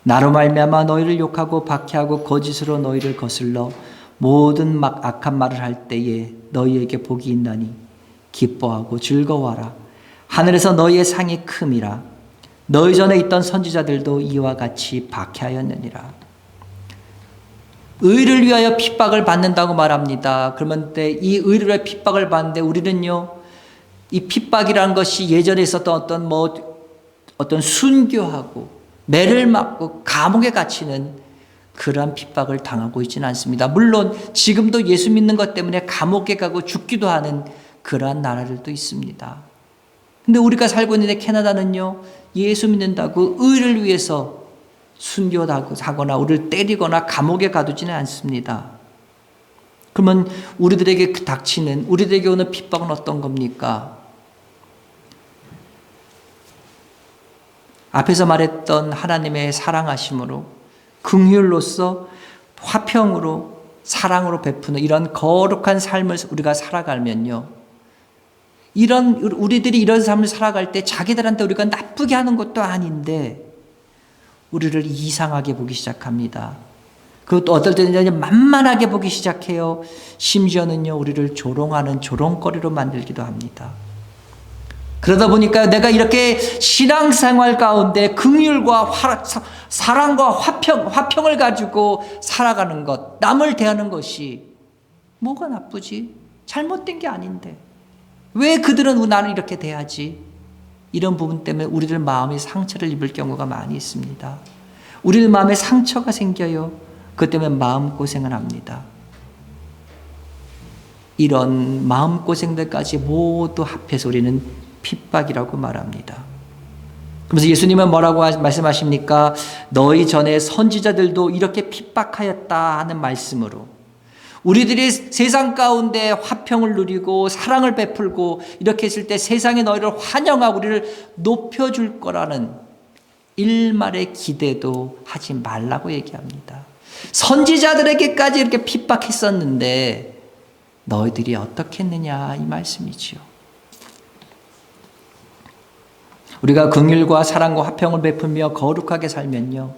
A: 나로 말미암아 너희를 욕하고 박해하고 거짓으로 너희를 거슬러 모든 악한 말을 할 때에 너희에게 복이 있나니 기뻐하고 즐거워하라. 하늘에서 너희의 상이 큼이라. 너희 전에 있던 선지자들도 이와 같이 박해하였느니라. 의를 위하여 핍박을 받는다고 말합니다. 그러면 이 의를 위하여 핍박을 받는데 우리는요, 이 핍박이라는 것이 예전에 있었던 어떤 순교하고 매를 맞고 감옥에 갇히는 그러한 핍박을 당하고 있지는 않습니다. 물론 지금도 예수 믿는 것 때문에 감옥에 가고 죽기도 하는 그러한 나라들도 있습니다. 근데 우리가 살고 있는 캐나다는요, 예수 믿는다고 의를 위해서 순교하거나 우리를 때리거나 감옥에 가두지는 않습니다. 그러면 우리들에게 닥치는, 우리들에게 오는 핍박은 어떤 겁니까? 앞에서 말했던 하나님의 사랑하심으로, 긍휼로서 화평으로, 사랑으로 베푸는 이런 거룩한 삶을 우리가 살아가면요, 우리들이 이런 삶을 살아갈 때 자기들한테 우리가 나쁘게 하는 것도 아닌데 우리를 이상하게 보기 시작합니다. 그것도 어떨 때는 만만하게 보기 시작해요. 심지어는요, 우리를 조롱하는 조롱거리로 만들기도 합니다. 그러다 보니까 내가 이렇게 신앙생활 가운데 긍휼과 사랑과 화평을 가지고 살아가는 것, 남을 대하는 것이 뭐가 나쁘지? 잘못된 게 아닌데 왜 그들은 나를 이렇게 대하지? 이런 부분 때문에 우리들 마음이 상처를 입을 경우가 많이 있습니다. 우리들 마음에 상처가 생겨요. 그것 때문에 마음고생을 합니다. 이런 마음고생들까지 모두 합해서 우리는 핍박이라고 말합니다. 그래서 예수님은 뭐라고 말씀하십니까? 너희 전에 선지자들도 이렇게 핍박하였다 하는 말씀으로 우리들이 세상 가운데 화평을 누리고 사랑을 베풀고 이렇게 했을 때 세상이 너희를 환영하고 우리를 높여줄 거라는 일말의 기대도 하지 말라고 얘기합니다. 선지자들에게까지 이렇게 핍박했었는데 너희들이 어떻게 했느냐 이 말씀이지요. 우리가 긍휼과 사랑과 화평을 베풀며 거룩하게 살면요,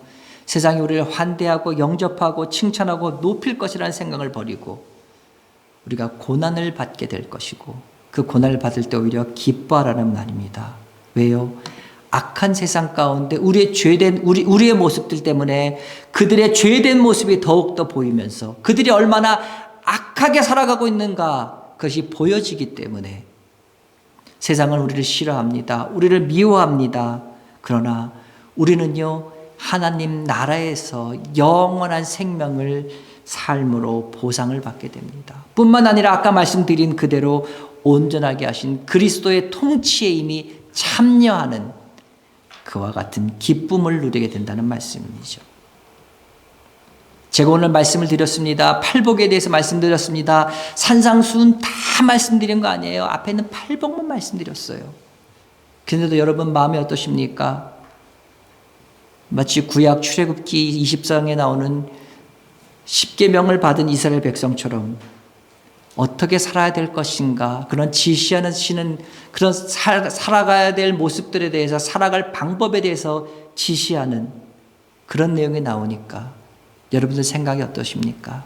A: 세상이 우리를 환대하고 영접하고 칭찬하고 높일 것이라는 생각을 버리고 우리가 고난을 받게 될 것이고 그 고난을 받을 때 오히려 기뻐하라는 말입니다. 왜요? 악한 세상 가운데 우리의 모습들 때문에 그들의 죄된 모습이 더욱더 보이면서 그들이 얼마나 악하게 살아가고 있는가 그것이 보여지기 때문에 세상은 우리를 싫어합니다. 우리를 미워합니다. 그러나 우리는요, 하나님 나라에서 영원한 생명을 삶으로 보상을 받게 됩니다. 뿐만 아니라 아까 말씀드린 그대로 온전하게 하신 그리스도의 통치에 이미 참여하는 그와 같은 기쁨을 누리게 된다는 말씀이죠. 제가 오늘 말씀을 드렸습니다. 팔복에 대해서 말씀드렸습니다. 산상수훈 다 말씀드린 거 아니에요. 앞에는 팔복만 말씀드렸어요. 그런데도 여러분 마음이 어떠십니까? 마치 구약 출애굽기 24장에 나오는 10계명을 받은 이스라엘 백성처럼 어떻게 살아야 될 것인가, 그런 지시하는 그런 살아가야 될 모습들에 대해서, 살아갈 방법에 대해서 지시하는 그런 내용이 나오니까 여러분들 생각이 어떠십니까?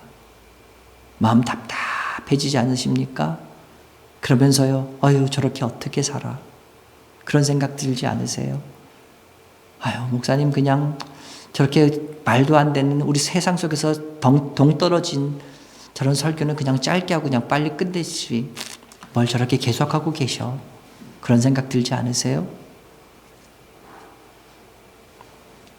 A: 마음 답답해지지 않으십니까? 그러면서요, 저렇게 어떻게 살아? 그런 생각 들지 않으세요? 아유, 목사님 그냥 저렇게 말도 안 되는 우리 세상 속에서 동떨어진 저런 설교는 그냥 짧게 하고 그냥 빨리 끝내지. 뭘 저렇게 계속하고 계셔. 그런 생각 들지 않으세요?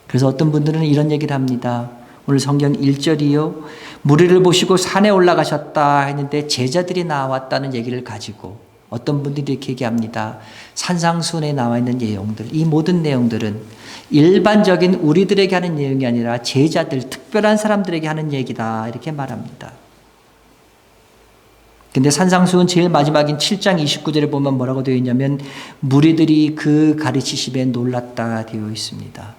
A: 그래서 어떤 분들은 이런 얘기를 합니다. 오늘 성경 1절이요. 무리를 보시고 산에 올라가셨다 했는데 제자들이 나왔다는 얘기를 가지고 어떤 분들이 이렇게 얘기합니다. 산상수훈에 나와 있는 내용들, 이 모든 내용들은 일반적인 우리들에게 하는 내용이 아니라 제자들, 특별한 사람들에게 하는 얘기다. 이렇게 말합니다. 근데 산상수훈 제일 마지막인 7장 29절에 보면 뭐라고 되어 있냐면 무리들이 그 가르치심에 놀랐다 되어 있습니다.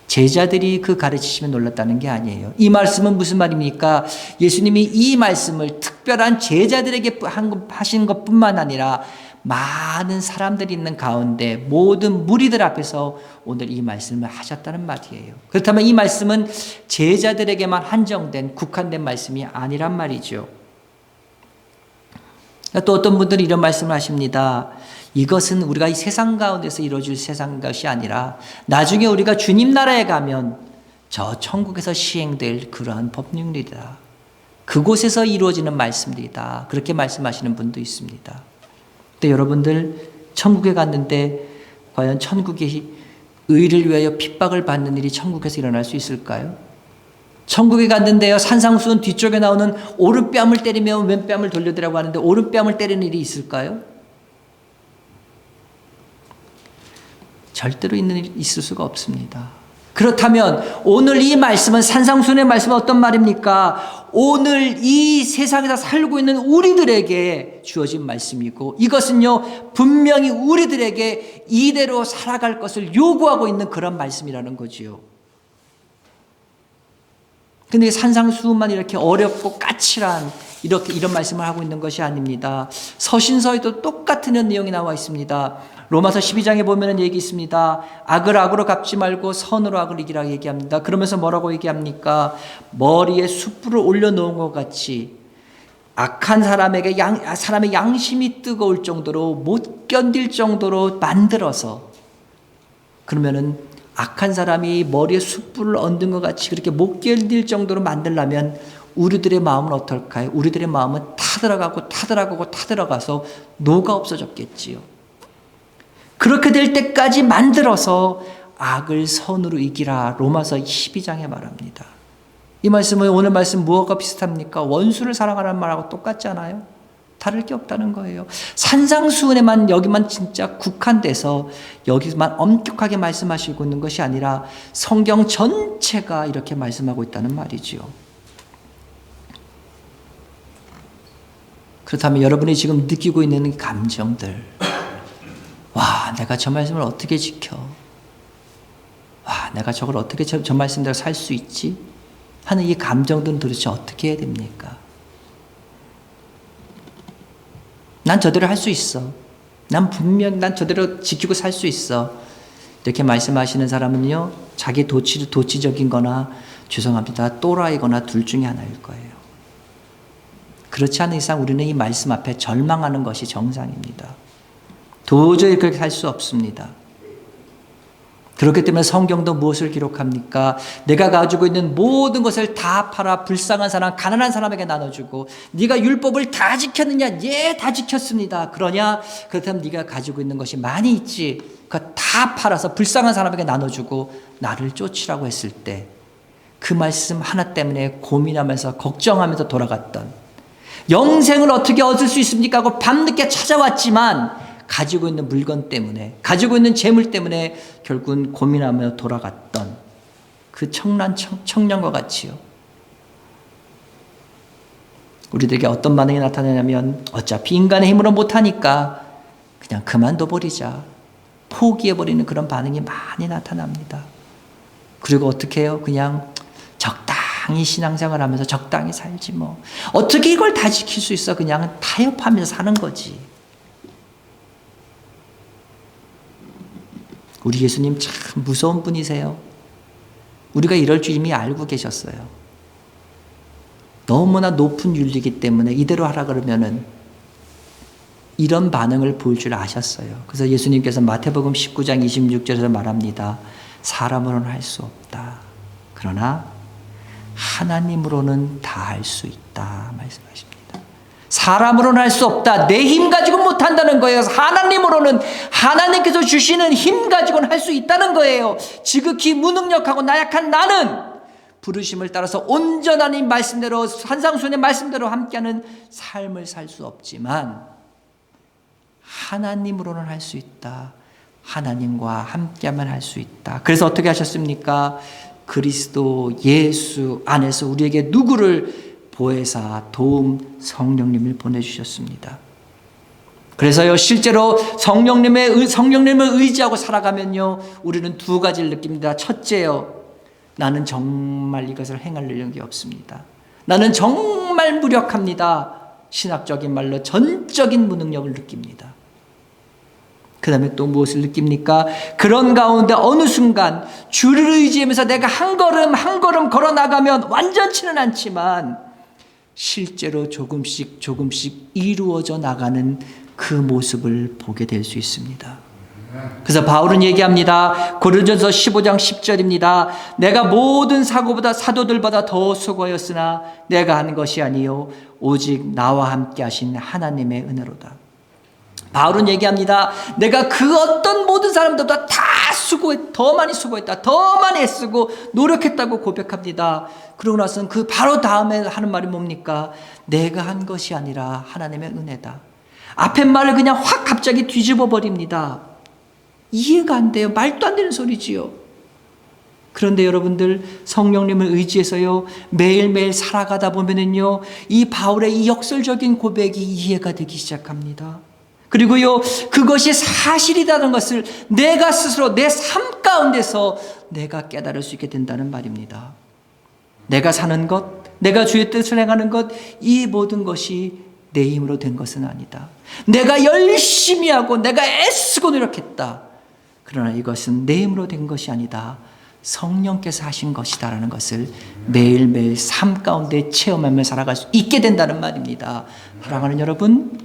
A: 제자들이 그 가르치심에 놀랐다는 게 아니에요. 이 말씀은 무슨 말입니까? 예수님이 이 말씀을 특별한 제자들에게 하신 것뿐만 아니라 많은 사람들이 있는 가운데 모든 무리들 앞에서 오늘 이 말씀을 하셨다는 말이에요. 그렇다면 이 말씀은 제자들에게만 한정된 국한된 말씀이 아니란 말이죠. 또 어떤 분들은 이런 말씀을 하십니다. 이것은 우리가 이 세상 가운데서 이루어질 세상 것이 아니라 나중에 우리가 주님 나라에 가면 저 천국에서 시행될 그러한 법률이다. 그곳에서 이루어지는 말씀들이다. 그렇게 말씀하시는 분도 있습니다. 근데 여러분들 천국에 갔는데 과연 천국이 의를 위하여 핍박을 받는 일이 천국에서 일어날 수 있을까요? 천국에 갔는데요, 산상수훈 뒤쪽에 나오는 오른뺨을 때리면 왼뺨을 돌려대라고 하는데 오른뺨을 때리는 일이 있을까요? 절대로 있을 수가 없습니다. 그렇다면 오늘 이 말씀은 산상수훈의 말씀은 어떤 말입니까? 오늘 이 세상에서 살고 있는 우리들에게 주어진 말씀이고 이것은요 분명히 우리들에게 이대로 살아갈 것을 요구하고 있는 그런 말씀이라는 거지요. 근데 산상수훈만 이렇게 어렵고 까칠한 이런 말씀을 하고 있는 것이 아닙니다. 서신서에도 똑같은 내용이 나와 있습니다. 로마서 12장에 보면은 얘기 있습니다. 악을 악으로 갚지 말고 선으로 악을 이기라 얘기합니다. 그러면서 뭐라고 얘기합니까? 머리에 숯불을 올려놓은 것 같이 악한 사람의 양심이 뜨거울 정도로 못 견딜 정도로 만들어서 그러면은 악한 사람이 머리에 숯불을 얹은 것 같이 그렇게 못 견딜 정도로 만들려면 우리들의 마음은 어떨까요? 우리들의 마음은 타들어가서 녹아 없어졌겠지요. 그렇게 될 때까지 만들어서 악을 선으로 이기라 로마서 12장에 말합니다. 이 말씀은 오늘 말씀 무엇과 비슷합니까? 원수를 사랑하라는 말하고 똑같지 않아요? 다를 게 없다는 거예요. 산상수훈에만 여기만 진짜 국한돼서 여기만 엄격하게 말씀하시고 있는 것이 아니라 성경 전체가 이렇게 말씀하고 있다는 말이지요. 그렇다면 여러분이 지금 느끼고 있는 감정들, 와, 내가 저 말씀을 어떻게 지켜? 와, 내가 저걸 어떻게 저 말씀대로 살 수 있지? 하는 이 감정들은 도대체 어떻게 해야 됩니까? 난 저대로 할 수 있어. 난 저대로 지키고 살 수 있어. 이렇게 말씀하시는 사람은요, 자기 도치적인 거나, 죄송합니다, 또라이거나 둘 중에 하나일 거예요. 그렇지 않은 이상 우리는 이 말씀 앞에 절망하는 것이 정상입니다. 도저히 그렇게 살 수 없습니다. 그렇기 때문에 성경도 무엇을 기록합니까? 내가 가지고 있는 모든 것을 다 팔아 불쌍한 사람, 가난한 사람에게 나눠주고 네가 율법을 다 지켰느냐? 예, 다 지켰습니다. 그러냐? 그렇다면 네가 가지고 있는 것이 많이 있지. 그거 다 팔아서 불쌍한 사람에게 나눠주고 나를 쫓으라고 했을 때 그 말씀 하나 때문에 고민하면서 걱정하면서 돌아갔던 영생을 어떻게 얻을 수 있습니까? 하고 밤늦게 찾아왔지만 가지고 있는 물건 때문에, 가지고 있는 재물 때문에 결국은 고민하며 돌아갔던 그 청년과 같이요. 우리들에게 어떤 반응이 나타나냐면 어차피 인간의 힘으로 못하니까 그냥 그만둬버리자, 포기해버리는 그런 반응이 많이 나타납니다. 그리고 어떻게 해요? 그냥 적당히 신앙생활 하면서 적당히 살지 뭐. 어떻게 이걸 다 지킬 수 있어? 그냥 타협하면서 사는 거지. 우리 예수님 참 무서운 분이세요. 우리가 이럴 줄 이미 알고 계셨어요. 너무나 높은 윤리이기 때문에 이대로 하라 그러면은 이런 반응을 보일 줄 아셨어요. 그래서 예수님께서 마태복음 19장 26절에서 말합니다. 사람으로는 할 수 없다. 그러나 하나님으로는 다 할 수 있다 말씀하십니다. 사람으로는 할 수 없다. 내 힘 가지고는 못한다는 거예요. 하나님으로는, 하나님께서 주시는 힘 가지고는 할 수 있다는 거예요. 지극히 무능력하고 나약한 나는 부르심을 따라서 온전한 이 말씀대로, 산상수훈의 말씀대로 함께하는 삶을 살 수 없지만 하나님으로는 할 수 있다. 하나님과 함께하면 할 수 있다. 그래서 어떻게 하셨습니까? 그리스도 예수 안에서 우리에게 누구를 보혜사, 도움, 성령님을 보내주셨습니다. 그래서요, 실제로 성령님을 의지하고 살아가면요, 우리는 두 가지를 느낍니다. 첫째요, 나는 정말 이것을 행할 능력이 없습니다. 나는 정말 무력합니다. 신학적인 말로 전적인 무능력을 느낍니다. 그 다음에 또 무엇을 느낍니까? 그런 가운데 어느 순간 주를 의지하면서 내가 한 걸음 한 걸음 걸어 나가면 완전치는 않지만 실제로 조금씩 이루어져 나가는 그 모습을 보게 될 수 있습니다. 그래서 바울은 얘기합니다. 고린도전서 15장 10절입니다. 내가 모든 사도들보다 더 수고하였으나 내가 한 것이 아니요 오직 나와 함께 하신 하나님의 은혜로다. 바울은 얘기합니다. 내가 그 어떤 모든 사람들보다 더 많이 수고했다. 더 많이 애쓰고 노력했다고 고백합니다. 그러고 나서는 그 바로 다음에 하는 말이 뭡니까? 내가 한 것이 아니라 하나님의 은혜다. 앞에 말을 그냥 확 갑자기 뒤집어 버립니다. 이해가 안 돼요. 말도 안 되는 소리지요. 그런데 여러분들 성령님을 의지해서요 매일매일 살아가다 보면은요 이 바울의 이 역설적인 고백이 이해가 되기 시작합니다. 그리고요 그것이 사실이라는 것을 내가 스스로 내 삶 가운데서 내가 깨달을 수 있게 된다는 말입니다. 내가 사는 것, 내가 주의 뜻을 행하는 것, 이 모든 것이 내 힘으로 된 것은 아니다. 내가 열심히 하고 내가 애쓰고 노력했다. 그러나 이것은 내 힘으로 된 것이 아니다. 성령께서 하신 것이다라는 것을 매일매일 삶 가운데 체험하며 살아갈 수 있게 된다는 말입니다. 사랑하는 여러분,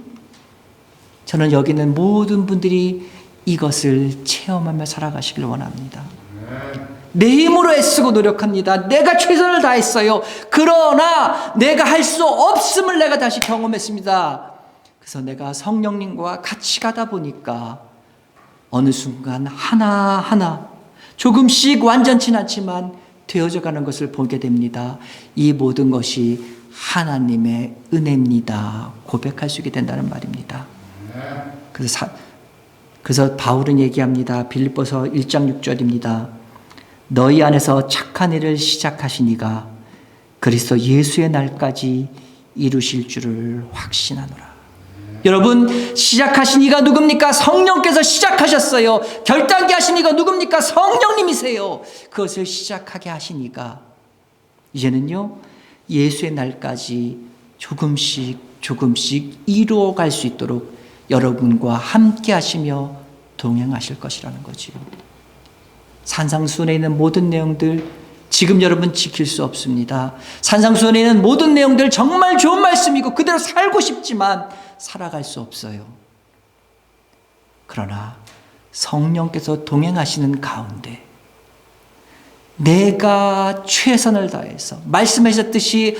A: 저는 여기 있는 모든 분들이 이것을 체험하며 살아가시길 원합니다. 내 힘으로 애쓰고 노력합니다. 내가 최선을 다했어요. 그러나 내가 할 수 없음을 내가 다시 경험했습니다. 그래서 내가 성령님과 같이 가다 보니까 어느 순간 하나하나 조금씩 완전치는 않지만 되어져 가는 것을 보게 됩니다. 이 모든 것이 하나님의 은혜입니다. 고백할 수 있게 된다는 말입니다. 그래서 바울은 얘기합니다. 빌립보서 1장 6절입니다. 너희 안에서 착한 일을 시작하신 이가 그리스도 예수의 날까지 이루실 줄을 확신하노라. 여러분, 시작하신 이가 누굽니까? 성령께서 시작하셨어요. 결단케 하신 이가 누굽니까? 성령님이세요. 그것을 시작하게 하신 이가 이제는요 예수의 날까지 조금씩 이루어갈 수 있도록 여러분과 함께 하시며 동행하실 것이라는 거지요. 산상수훈에 있는 모든 내용들 지금 여러분 지킬 수 없습니다. 산상수훈에 있는 모든 내용들 정말 좋은 말씀이고 그대로 살고 싶지만 살아갈 수 없어요. 그러나 성령께서 동행하시는 가운데 내가 최선을 다해서 말씀하셨듯이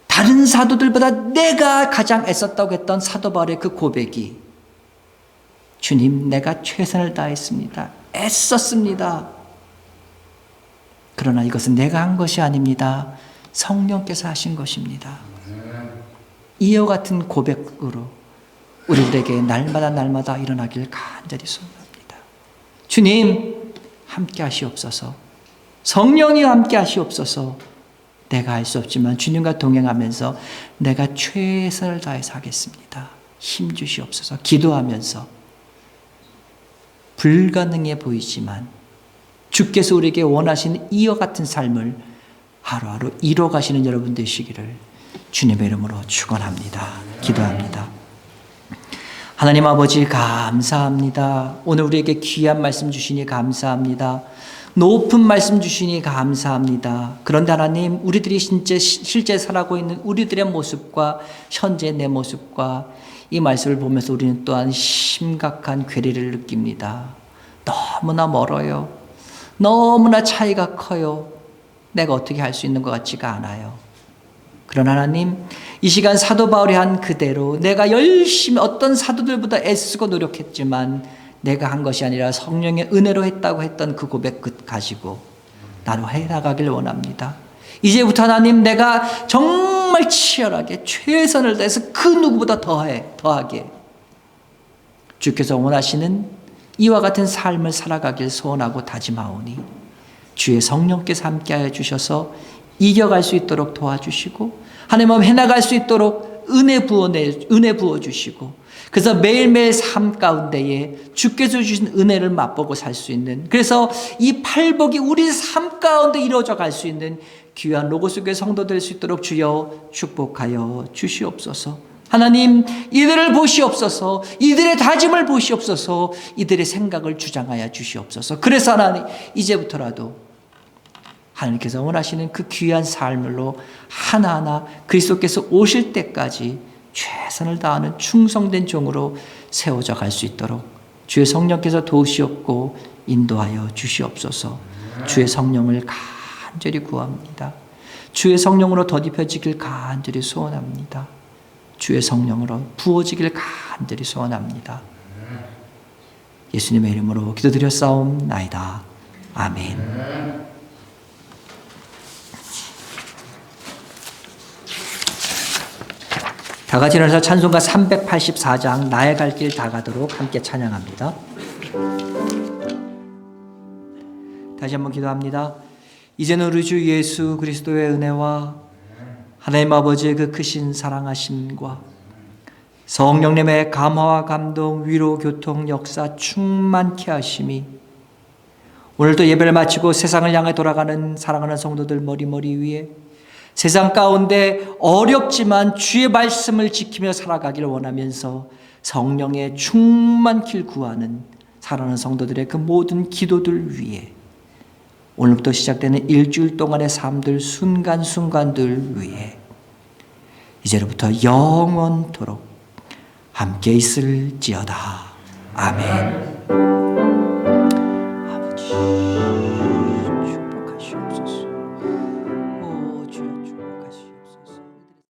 A: 다른 사도들보다 내가 가장 애썼다고 했던 사도 바울의 그 고백이 주님 내가 최선을 다했습니다. 애썼습니다. 그러나 이것은 내가 한 것이 아닙니다. 성령께서 하신 것입니다. 이와 같은 고백으로 우리들에게 날마다 일어나길 간절히 소원합니다. 주님 함께 하시옵소서. 성령이 함께 하시옵소서. 내가 할 수 없지만 주님과 동행하면서 내가 최선을 다해서 하겠습니다. 힘 주시옵소서. 기도하면서 불가능해 보이지만 주께서 우리에게 원하시는 이와 같은 삶을 하루하루 이뤄가시는 여러분 되시기를 주님의 이름으로 축원합니다. 기도합니다. 하나님 아버지 감사합니다. 오늘 우리에게 귀한 말씀 주시니 감사합니다. 높은 말씀 주시니 감사합니다. 그런데 하나님, 우리들이 실제 살아가고 있는 우리들의 모습과 현재 내 모습과 이 말씀을 보면서 우리는 또한 심각한 괴리를 느낍니다. 너무나 멀어요. 너무나 차이가 커요. 내가 어떻게 할 수 있는 것 같지가 않아요. 그러나 하나님, 이 시간 사도 바울이 한 그대로 내가 열심히 어떤 사도들보다 애쓰고 노력했지만 내가 한 것이 아니라 성령의 은혜로 했다고 했던 그 고백 가지고 나로 해나가길 원합니다. 이제부터 하나님, 내가 정말 치열하게 최선을 다해서 그 누구보다 더하게 주께서 원하시는 이와 같은 삶을 살아가길 소원하고 다짐하오니 주의 성령께서 함께하여 주셔서 이겨갈 수 있도록 도와주시고 하나님 해나갈 수 있도록 은혜 부어주시고 그래서 매일매일 삶 가운데에 주께서 주신 은혜를 맛보고 살 수 있는, 그래서 이 팔복이 우리 삶 가운데 이루어져 갈 수 있는 귀한 로고스교회 성도 될 수 있도록 주여 축복하여 주시옵소서. 하나님, 이들을 보시옵소서. 이들의 다짐을 보시옵소서. 이들의 생각을 주장하여 주시옵소서. 그래서 하나님, 이제부터라도 하나님께서 원하시는 그 귀한 삶으로 하나하나 그리스도께서 오실 때까지 최선을 다하는 충성된 종으로 세워져 갈 수 있도록 주의 성령께서 도우시옵고 인도하여 주시옵소서. 주의 성령을 간절히 구합니다. 주의 성령으로 덧입혀지길 간절히 소원합니다. 주의 성령으로 부어지길 간절히 소원합니다. 예수님의 이름으로 기도드렸사옵나이다. 아멘. 다 같이 일어나서 찬송가 384장 나의 갈 길 다 가도록 함께 찬양합니다. 다시 한번 기도합니다. 이제는 우리 주 예수 그리스도의 은혜와 하나님 아버지의 그 크신 사랑하심과 성령님의 감화와 감동, 위로, 교통, 역사 충만케 하심이 오늘도 예배를 마치고 세상을 향해 돌아가는 사랑하는 성도들 머리 위에 세상 가운데 어렵지만 주의 말씀을 지키며 살아가기를 원하면서 성령의 충만길 구하는 사랑하는 성도들의 그 모든 기도들 위에 오늘부터 시작되는 일주일 동안의 삶들 순간순간들 위에 이제로부터 영원토록 함께 있을지어다. 아멘.